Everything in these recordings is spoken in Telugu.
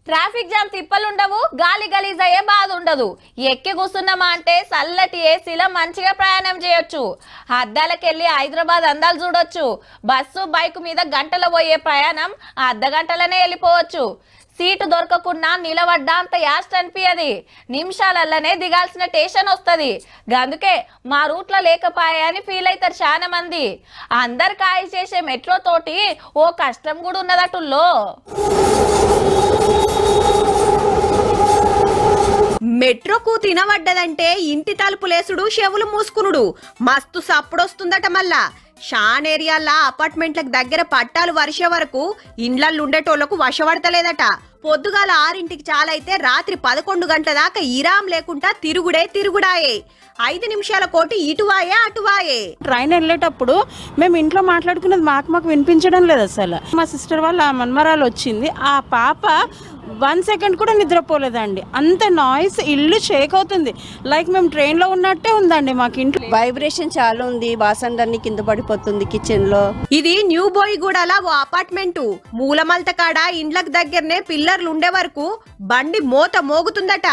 ట్రాఫిక్ జామ్ తిప్పలుండవు, గాలి గలీజ్ అయ్యే బాధ ఉండదు. ఎక్కి కూర్చున్నామా అంటే చల్లటి ఏసీలో మంచిగా ప్రయాణం చేయొచ్చు. అద్దాలకెళ్ళి హైదరాబాద్ అందాలు చూడొచ్చు. బస్సు బైక్ మీద గంటలో పోయే ప్రయాణం అర్ధ గంటలనే వెళ్ళిపోవచ్చు. సీటు దొరకకుండా నిలబడ్డా అంత యాస్ట్ అనిపించది. నిమిషాలల్లనే దిగాల్సిన స్టేషన్ వస్తుంది. అందుకే మా రూట్లో లేకపాయే అని ఫీల్ అవుతారు చాలా మంది. అందరు కాయ చేసే మెట్రో తోటి ఓ కష్టం కూడా ఉన్నదటుల్లో. మెట్రోకు తినబడ్డదంటే ఇంటి తలుపులేసుడు, చెవులు మూసుకునుడు, మస్తు సప్పుడొస్తుందట. మళ్ళా షాన్ ఏరియాల అపార్ట్మెంట్లకు దగ్గర పట్టాలు వర్షే వరకు ఇండ్లల్లో ఉండేటోళ్లకు వశపడతలేదట. పొద్దుగాల 6ంటికి చాలైతే రాత్రి 11 గంటల దాకా ఇరాం లేకుండా తిరుగుడాయే. 5 నిమిషాల కోటి ఇటువాయే అటువాయే. ట్రైన్ వెళ్ళేటప్పుడు మేము ఇంట్లో మాట్లాడుకున్నది మాకు వినిపించడం లేదు అసలు. మా సిస్టర్ వాళ్ళ మన్మరాలు వచ్చింది, ఆ పాప 1 సెకండ్ కూడా నిద్రపోలేదండి. అంత నాయిస్, ఇల్లు షేక్ అవుతుంది. లైక్ మేము ట్రైన్లో ఉన్నట్టే ఉందండి. మాకు ఇంట్లో వైబ్రేషన్ చాలా ఉంది, బాసండర్ని కింద పడిపోతుంది కిచెన్ లో. ఇది న్యూ బోయిగూడల ఓ అపార్ట్మెంటు. మూలమల్త కాడ ఇండ్లకు దగ్గరనే పిల్లర్లు ఉండే వరకు బండి మోత మోగుతుందట.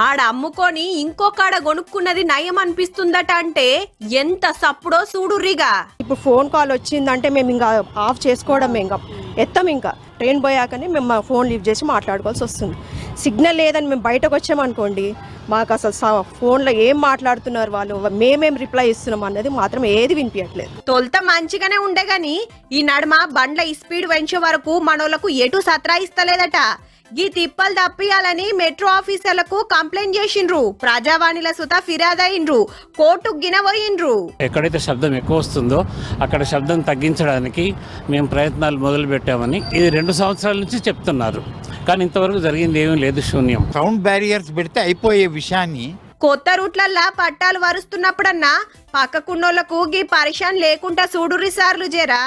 ఆడ అమ్ముకొని ఇంకో కాడ కొనుక్కున్నది నయం అనిపిస్తుందట. అంటే ఎంత సప్పుడో చూడుర్రిగా. ఇప్పుడు ఫోన్ కాల్ వచ్చిందంటే మేము ఇంకా ఆఫ్ చేసుకోవడం, ఇంకా ఎత్తాం. ఇంకా ట్రైన్ పోయాకనే మేము మా ఫోన్ లిఫ్ట్ చేసి మాట్లాడుకోవాల్సి వస్తుంది. సిగ్నల్ లేదని మేము బయటకు వచ్చామనుకోండి, మాకు అసలు ఫోన్లో ఏం మాట్లాడుతున్నారు వాళ్ళు, మేమేం రిప్లై ఇస్తున్నాం అన్నది మాత్రం ఏది వినిపించట్లేదు. తొలుత మంచిగానే ఉండే గాని ఈ నడుమ బండ్ల స్పీడ్ పెంచే వరకు మనోళ్లకు ఎటు సత్రాయిస్తలేదట. ఈ తిప్పలు తప్పియాలని మెట్రో ఆఫీసర్లకు కంప్లైంట్ చేసిండ్రు. ప్రజావాణిల సుత ఫిర్యాదయిండ్రు. కోర్టుకు గినబోయిండ్రు. ఎక్కడైతే శబ్దం ఎక్కువ వస్తుందో అక్కడ శబ్దం తగ్గించడానికి మేము ప్రయత్నాలు మొదలు పెట్టామని ఇది 2 సంవత్సరాల నుంచి చెప్తున్నారు. కానీ ఇంతవరకు జరిగింది ఏమీ లేదు, శూన్యం. సౌండ్ బ్యారియర్స్ పెడితే అయిపోయే విషయాన్ని కొత్త రూట్లల్లా పట్టాలు వరుస్తున్నప్పుడన్నా పక్కకున్నోళ్లకు గీ పరిశాన్ లేకుండా చూడుర్రి సార్లు జరా.